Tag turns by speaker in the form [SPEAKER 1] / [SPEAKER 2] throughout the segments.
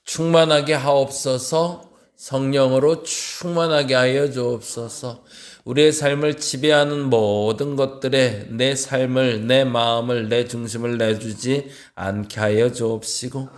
[SPEAKER 1] 충만하게 하옵소서. 성령으로 충만하게 하여 주옵소서. 우리의 삶을 지배하는 모든 것들에 내 삶을, 내 마음을, 내 중심을 내주지 않게 하여 주옵시고,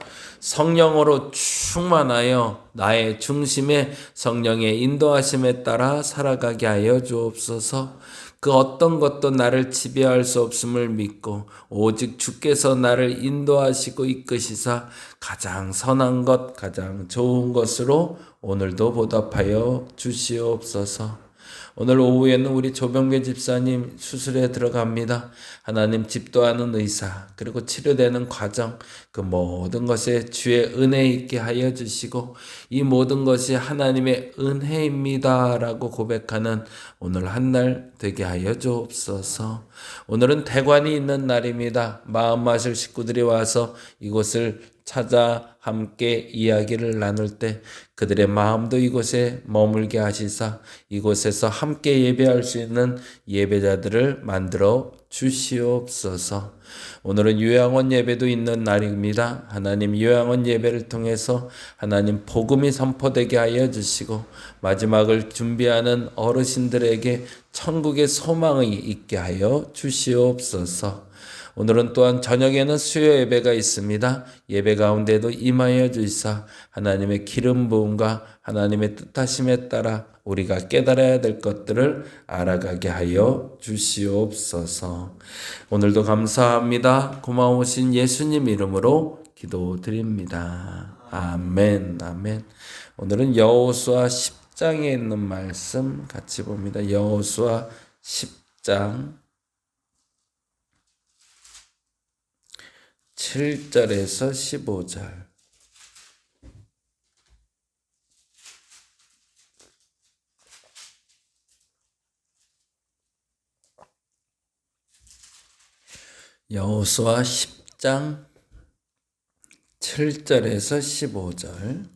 [SPEAKER 1] 성령으로 충만하여 나의 중심에 성령의 인도하심에 따라 살아가게 하여 주옵소서. 그 어떤 것도 나를 지배할 수 없음을 믿고 오직 주께서 나를 인도하시고 이끄시사 가장 선한 것, 가장 좋은 것으로 오늘도 보답하여 주시옵소서. 오늘 오후에는 우리 조병배 집사님 수술에 들어갑니다. 하나님 집도하는 의사, 그리고 치료되는 과정, 그 모든 것에 주의 은혜 있게 하여 주시고 이 모든 것이 하나님의 은혜입니다 라고 고백하는 오늘 한 날 되게 하여 주옵소서. 오늘은 대관이 있는 날입니다. 마음 마실 식구들이 와서 이곳을 찾아 함께 이야기를 나눌 때 그들의 마음도 이곳에 머물게 하시사 이곳에서 함께 예배할 수 있는 예배자들을 만들어 주시옵소서. 오늘은 요양원 예배도 있는 날입니다. 하나님 요양원 예배를 통해서 하나님 복음이 선포되게 하여 주시고 마지막을 준비하는 어르신들에게 천국의 소망이 있게 하여 주시옵소서. 오늘은 또한 저녁에는 수요 예배가 있습니다. 예배 가운데도 임하여 주시사 하나님의 기름 부음과 하나님의 뜻하심에 따라 우리가 깨달아야 될 것들을 알아가게 하여 주시옵소서. 오늘도 감사합니다. 고마우신 예수님 이름으로 기도드립니다. 아멘, 아멘. 오늘은 여호수아 10장에 있는 말씀 같이 봅니다. 여호수아 10장 7절에서 15절. 여호수아 10장 7절에서 15절.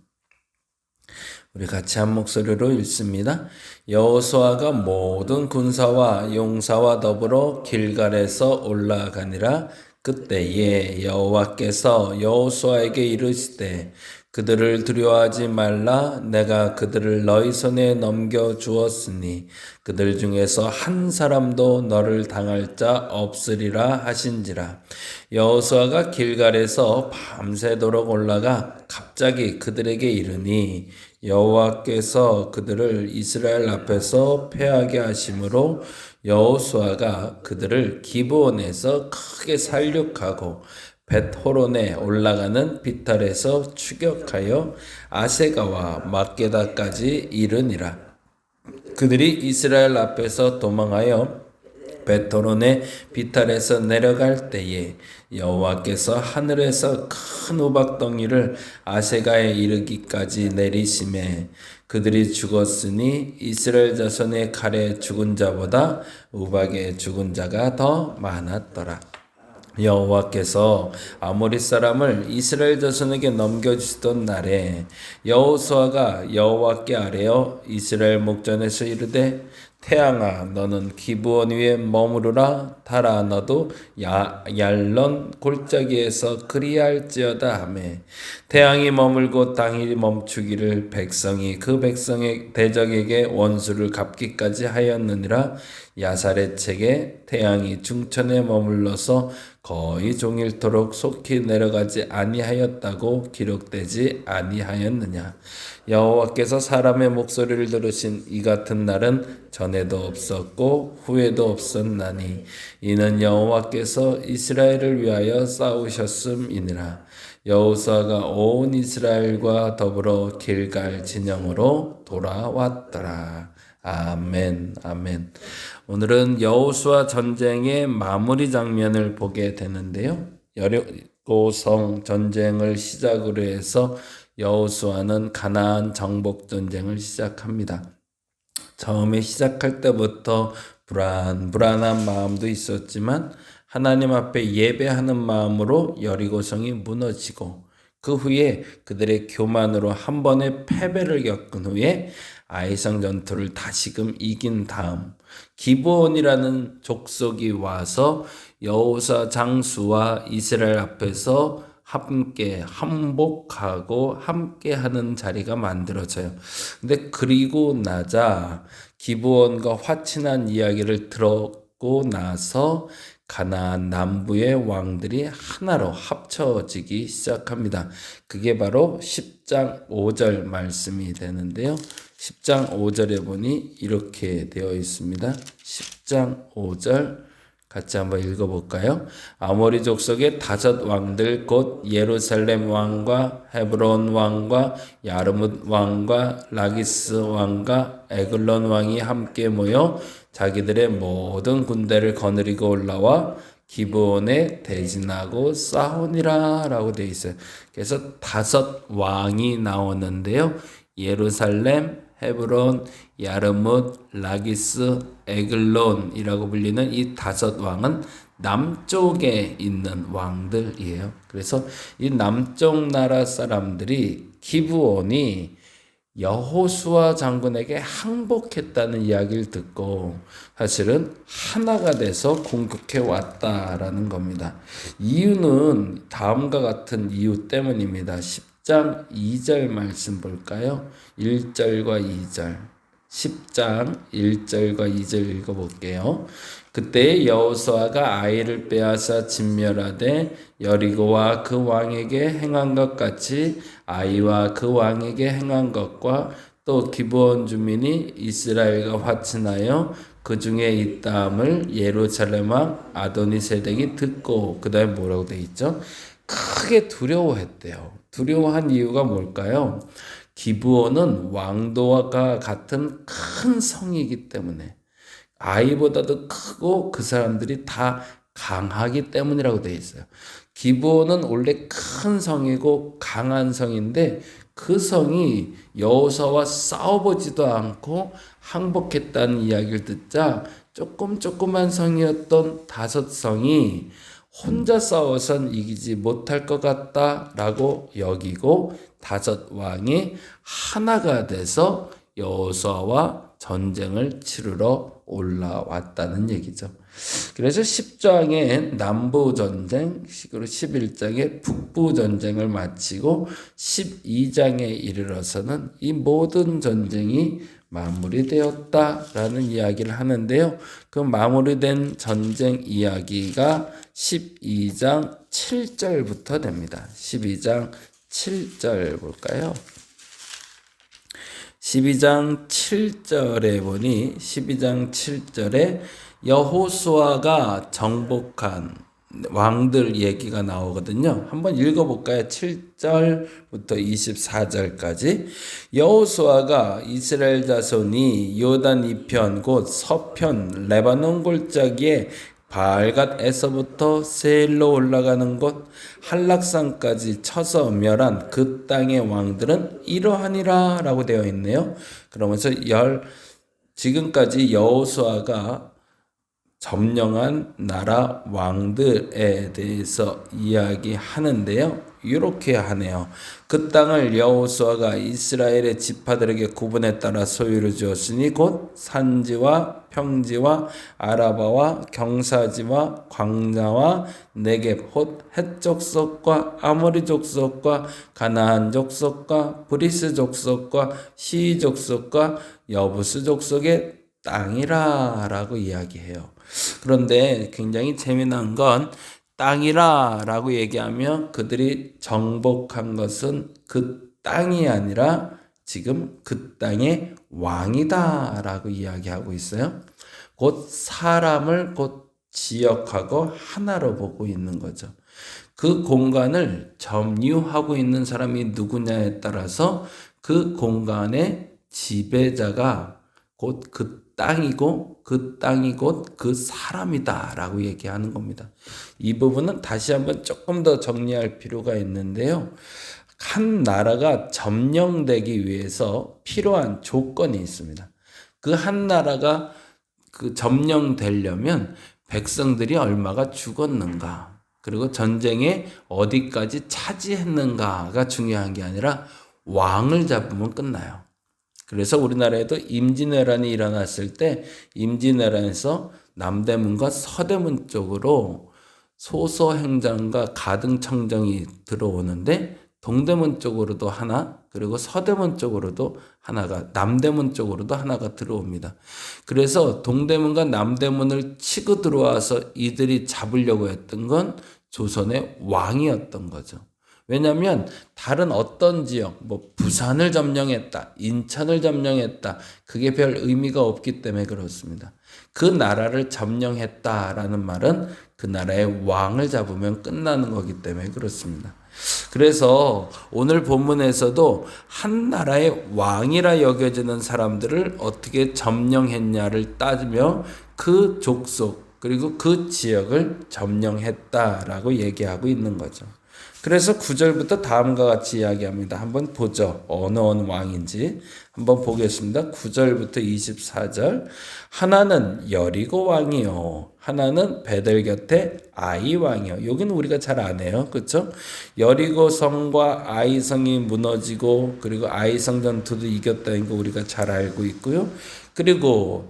[SPEAKER 1] 우리 같이 한 목소리로 읽습니다. 여호수아가 모든 군사와 용사와 더불어 길갈에서 올라가니라. 그때에 여호와께서 여호수아에게 이르시되 그들을 두려워하지 말라. 내가 그들을 너희 손에 넘겨 주었으니 그들 중에서 한 사람도 너를 당할 자 없으리라 하신지라. 여호수아가 길갈에서 밤새도록 올라가 갑자기 그들에게 이르니 여호와께서 그들을 이스라엘 앞에서 패하게 하심으로 여호수아가 그들을 기브온에서 크게 살육하고 벳호론에 올라가는 비탈에서 추격하여 아세가와 막게다까지 이르니라. 그들이 이스라엘 앞에서 도망하여 벳호론의 비탈에서 내려갈 때에 여호와께서 하늘에서 큰 우박덩이를 아세가에 이르기까지 내리심에 그들이 죽었으니 이스라엘 자손의 칼에 죽은 자보다 우박에 죽은 자가 더 많았더라. 여호와께서 아모리 사람을 이스라엘 자손에게 넘겨주시던 날에 여호수아가 여호와께 아뢰어 이스라엘 목전에서 이르되 태양아 너는 기브온 위에 머무르라. 달아 너도 얄런 골짜기에서 그리할지어다 하매 태양이 머물고 땅이 멈추기를 백성이 그 백성의 대적에게 원수를 갚기까지 하였느니라. 야살의 책에 태양이 중천에 머물러서 거의 종일토록 속히 내려가지 아니하였다고 기록되지 아니하였느냐. 여호와께서 사람의 목소리를 들으신 이 같은 날은 전에도 없었고 후에도 없었나니 이는 여호와께서 이스라엘을 위하여 싸우셨음이니라. 여호수아가 온 이스라엘과 더불어 길갈 진영으로 돌아왔더라. 아멘, 아멘. 오늘은 여호수아 전쟁의 마무리 장면을 보게 되는데요. 여리고성 전쟁을 시작으로 해서 여호수아는 가나안 정복 전쟁을 시작합니다. 처음에 시작할 때부터 불안한 마음도 있었지만 하나님 앞에 예배하는 마음으로 여리고성이 무너지고 그 후에 그들의 교만으로 한 번의 패배를 겪은 후에 아이성 전투를 다시금 이긴 다음 기브온이라는 족속이 와서 여호수아 장수와 이스라엘 앞에서 함께 항복하고 함께 하는 자리가 만들어져요. 근데 그리고 나자 기브온과 화친한 이야기를 들었고 나서 가나안 남부의 왕들이 하나로 합쳐지기 시작합니다. 그게 바로 10장 5절 말씀이 되는데요. 10장 5절에 보니 이렇게 되어 있습니다. 10장 5절 같이 한번 읽어볼까요? 아모리 족속의 다섯 왕들 곧 예루살렘 왕과 헤브론 왕과 야르뭇 왕과 라기스 왕과 에글론 왕이 함께 모여 자기들의 모든 군대를 거느리고 올라와 기브온에 대진하고 싸우니라 라고 되어 있어요. 그래서 다섯 왕이 나오는데요. 예루살렘, 헤브론, 야르뭇, 라기스, 에글론이라고 불리는 이 다섯 왕은 남쪽에 있는 왕들이에요. 그래서 이 남쪽 나라 사람들이 기브온이 여호수아 장군에게 항복했다는 이야기를 듣고 사실은 하나가 돼서 공격해 왔다라는 겁니다. 이유는 다음과 같은 이유 때문입니다. 10장 2절 말씀 볼까요? 1절과 2절. 10장 1절과 2절 읽어볼게요. 그때 여호수아가 아이를 빼앗아 진멸하되 여리고와 그 왕에게 행한 것 같이 아이와 그 왕에게 행한 것과 또 기브온 주민이 이스라엘과 화친하여 그 중에 있다함을 예루살렘 왕 아도니세덱이 듣고 그 다음에 뭐라고 돼 있죠? 크게 두려워했대요. 두려워한 이유가 뭘까요? 기브온은 왕도와 같은 큰 성이기 때문에 아이보다도 크고 그 사람들이 다 강하기 때문이라고 되어 있어요. 기브온은 원래 큰 성이고 강한 성인데 그 성이 여호수아와 싸워보지도 않고 항복했다는 이야기를 듣자 조그만 성이었던 다섯 성이 혼자 싸워선 이기지 못할 것 같다라고 여기고 다섯 왕이 하나가 돼서 여호수아와 전쟁을 치르러 올라왔다는 얘기죠. 그래서 10장에 남부전쟁, 11장에 북부전쟁을 마치고 12장에 이르러서는 이 모든 전쟁이 마무리되었다라는 이야기를 하는데요. 그 마무리된 전쟁 이야기가 12장 7절부터 됩니다. 12장 7절 볼까요? 12장 7절에 보니 12장 7절에 여호수아가 정복한 왕들 얘기가 나오거든요. 한번 읽어볼까요? 7절부터 24절까지. 여호수아가 이스라엘 자손이 요단 이편 곧 서편 레바논 골짜기에 바알갓에서부터 세일로 올라가는 곳 한락산까지 쳐서 멸한 그 땅의 왕들은 이러하니라 라고 되어 있네요. 그러면서 지금까지 여호수아가 점령한 나라 왕들에 대해서 이야기하는데요. 이렇게 하네요. 그 땅을 여호수아가 이스라엘의 지파들에게 구분에 따라 소유를 주었으니 곧 산지와 평지와 아라바와 경사지와 광야와 네겝 톳 헷 족속과 아모리 족속과 가나안 족속과 브리스 족속과 시위 족속과 여부스 족속의 땅이라 라고 이야기해요. 그런데 굉장히 재미난 건 땅이라 라고 얘기하면 그들이 정복한 것은 그 땅이 아니라 지금 그 땅의 왕이다 라고 이야기하고 있어요. 곧 사람을 곧 지역하고 하나로 보고 있는 거죠. 그 공간을 점유하고 있는 사람이 누구냐에 따라서 그 공간의 지배자가 곧 그 땅이고 그 땅이 곧 그 사람이다 라고 얘기하는 겁니다. 이 부분은 다시 한번 조금 더 정리할 필요가 있는데요. 한 나라가 점령되기 위해서 필요한 조건이 있습니다. 그 한 나라가 그 점령되려면 백성들이 얼마가 죽었는가, 그리고 전쟁에 어디까지 차지했는가가 중요한 게 아니라 왕을 잡으면 끝나요. 그래서 우리나라에도 임진왜란이 일어났을 때 임진왜란에서 남대문과 서대문 쪽으로 소서행장과 가등청정이 들어오는데 동대문 쪽으로도 하나, 그리고 서대문 쪽으로도 하나가, 남대문 쪽으로도 하나가 들어옵니다. 그래서 동대문과 남대문을 치고 들어와서 이들이 잡으려고 했던 건 조선의 왕이었던 거죠. 왜냐하면 다른 어떤 지역, 뭐 부산을 점령했다, 인천을 점령했다, 그게 별 의미가 없기 때문에 그렇습니다. 그 나라를 점령했다라는 말은 그 나라의 왕을 잡으면 끝나는 거기 때문에 그렇습니다. 그래서 오늘 본문에서도 한 나라의 왕이라 여겨지는 사람들을 어떻게 점령했냐를 따지며 그 족속 그리고 그 지역을 점령했다라고 얘기하고 있는 거죠. 그래서 9절부터 다음과 같이 이야기합니다. 한번 보죠. 어느 왕인지 한번 보겠습니다. 9절부터 24절. 하나는 여리고 왕이요, 하나는 베델 곁에 아이 왕이요. 여기는 우리가 잘 안 해요, 그렇죠? 여리고 성과 아이 성이 무너지고 그리고 아이 성 전투도 이겼다는 거 우리가 잘 알고 있고요. 그리고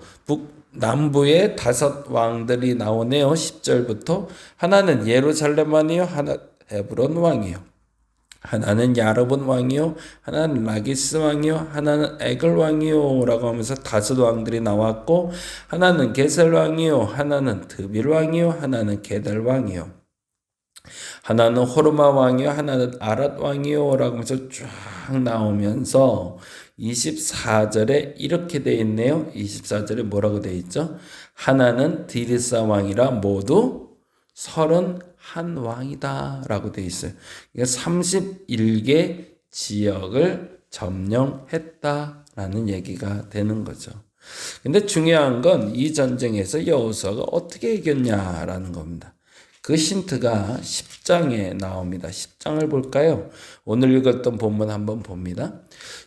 [SPEAKER 1] 남부에 5 왕들이 나오네요. 10절부터. 하나는 예루살렘 왕이요, 하나 헤브론 왕이요, 하나는 야르본 왕이요, 하나는 라기스 왕이요, 하나는 에글 왕이요 라고 하면서 5 왕들이 나왔고, 하나는 게셀 왕이요, 하나는 드빌 왕이요, 하나는 게달 왕이요, 하나는 호르마 왕이요, 하나는 아랏 왕이요 라고 하면서 쫙 나오면서 24절에 이렇게 돼 있네요. 24절에 뭐라고 돼 있죠? 하나는 디르사 왕이라 모두 31왕이다 라고 되어 있어요. 그러니까 31개 지역을 점령했다라는 얘기가 되는 거죠. 근데 중요한 건 이 전쟁에서 여호수아가 어떻게 이겼냐라는 겁니다. 그 힌트가 10장에 나옵니다. 10장을 볼까요? 오늘 읽었던 본문 한번 봅니다.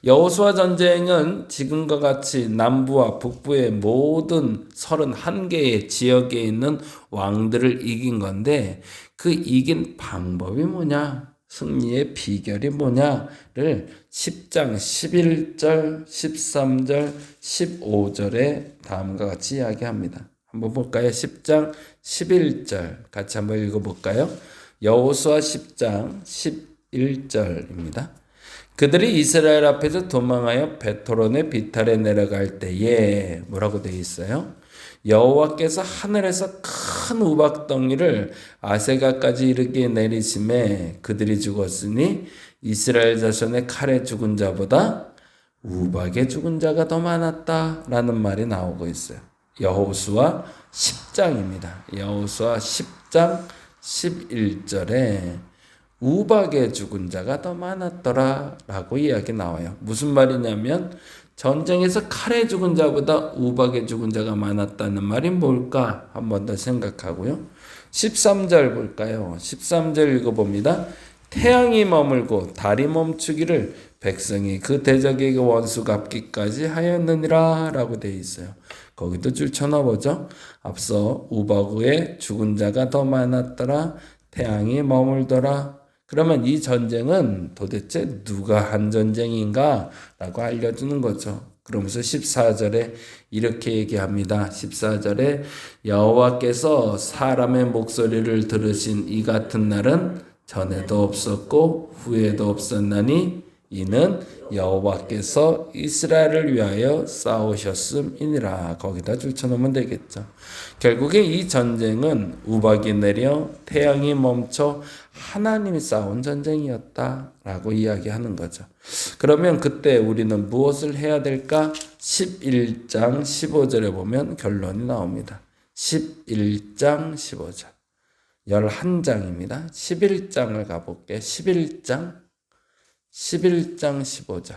[SPEAKER 1] 여호수아 전쟁은 지금과 같이 남부와 북부의 모든 31개의 지역에 있는 왕들을 이긴 건데, 그 이긴 방법이 뭐냐, 승리의 비결이 뭐냐를 10장 11절, 13절, 15절에 다음과 같이 이야기합니다. 한번 볼까요? 10장 11절 같이 한번 읽어볼까요? 여호수아 10장 11절입니다. 그들이 이스라엘 앞에서 도망하여 베토론의 비탈에 내려갈 때에 뭐라고 되어 있어요? 여호와께서 하늘에서 큰 우박덩이를 아세가까지 이르게 내리심에 그들이 죽었으니 이스라엘 자손의 칼에 죽은 자보다 우박에 죽은 자가 더 많았다라는 말이 나오고 있어요. 여호수아 10장입니다. 여호수아 10장 11절에 우박에 죽은 자가 더 많았더라 라고 이야기 나와요. 무슨 말이냐면 전쟁에서 칼에 죽은 자보다 우박에 죽은 자가 많았다는 말이 뭘까? 한 번 더 생각하고요. 13절 볼까요? 13절 읽어봅니다. 태양이 머물고 달이 멈추기를 백성이 그 대적에게 원수 갚기까지 하였느니라 라고 되어 있어요. 거기도 줄 쳐넣어보죠. 앞서 우박에 죽은 자가 더 많았더라, 태양이 머물더라. 그러면 이 전쟁은 도대체 누가 한 전쟁인가 라고 알려주는 거죠. 그러면서 14절에 이렇게 얘기합니다. 14절에 여호와께서 사람의 목소리를 들으신 이 같은 날은 전에도 없었고 후에도 없었나니 이는 여호와께서 이스라엘을 위하여 싸우셨음이니라. 거기다 줄쳐놓으면 되겠죠. 결국에 이 전쟁은 우박이 내려 태양이 멈춰 하나님이 싸운 전쟁이었다라고 이야기하는 거죠. 그러면 그때 우리는 무엇을 해야 될까? 11장 15절에 보면 결론이 나옵니다. 11장 15절 11장입니다. 11장을 가볼게요. 11장 15절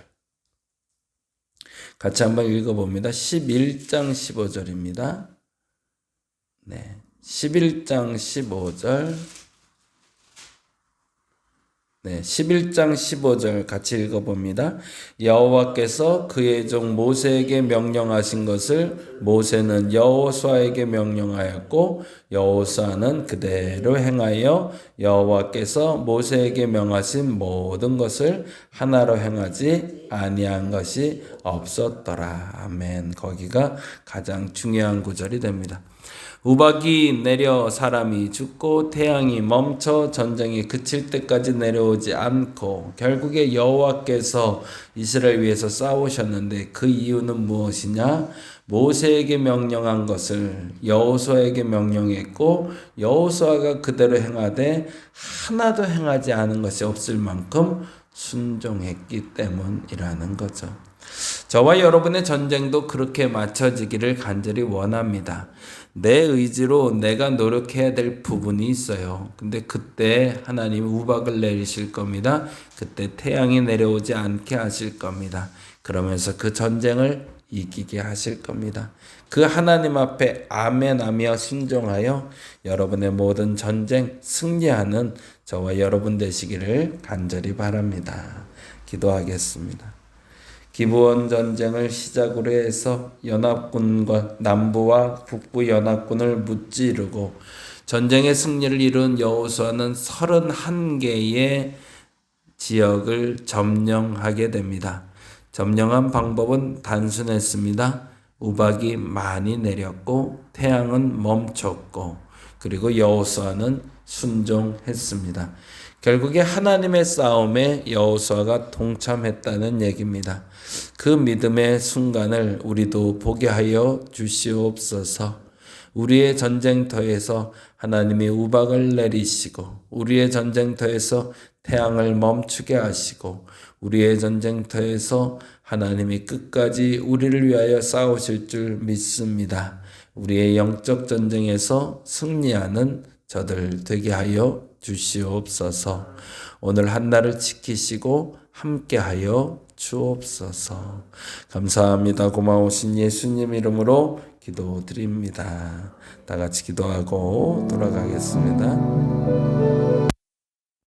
[SPEAKER 1] 같이 한번 읽어봅니다. 11장 15절입니다. 네, 11장 15절 네, 11장 15절 같이 읽어봅니다. 여호와께서 그의 종 모세에게 명령하신 것을 모세는 여호수아에게 명령하였고 여호수아는 그대로 행하여 여호와께서 모세에게 명하신 모든 것을 하나로 행하지 아니한 것이 없었더라. 아멘. 거기가 가장 중요한 구절이 됩니다. 우박이 내려 사람이 죽고 태양이 멈춰 전쟁이 그칠 때까지 내려오지 않고 결국에 여호와께서 이스라엘 위해서 싸우셨는데 그 이유는 무엇이냐? 모세에게 명령한 것을 여호수아에게 명령했고 여호수아가 그대로 행하되 하나도 행하지 않은 것이 없을 만큼 순종했기 때문이라는 거죠. 저와 여러분의 전쟁도 그렇게 맞춰지기를 간절히 원합니다. 내 의지로 내가 노력해야 될 부분이 있어요. 근데 그때 하나님 우박을 내리실 겁니다. 그때 태양이 내려오지 않게 하실 겁니다. 그러면서 그 전쟁을 이기게 하실 겁니다. 그 하나님 앞에 아멘하며 순종하여 여러분의 모든 전쟁 승리하는 저와 여러분 되시기를 간절히 바랍니다. 기도하겠습니다. 기브온 전쟁을 시작으로 해서 연합군과 남부와 북부 연합군을 무찌르고 전쟁의 승리를 이룬 여호수아는 31개의 지역을 점령하게 됩니다. 점령한 방법은 단순했습니다. 우박이 많이 내렸고 태양은 멈췄고 그리고 여호수아는 순종했습니다. 결국에 하나님의 싸움에 여호수아가 동참했다는 얘기입니다. 그 믿음의 순간을 우리도 보게 하여 주시옵소서. 우리의 전쟁터에서 하나님이 우박을 내리시고 우리의 전쟁터에서 태양을 멈추게 하시고 우리의 전쟁터에서 하나님이 끝까지 우리를 위하여 싸우실 줄 믿습니다. 우리의 영적 전쟁에서 승리하는 저들 되게 하여 주시옵소서. 오늘 한날을 지키시고 함께하여 주옵소서. 감사합니다. 고마우신 예수님 이름으로 기도드립니다. 다 같이 기도하고 돌아가겠습니다.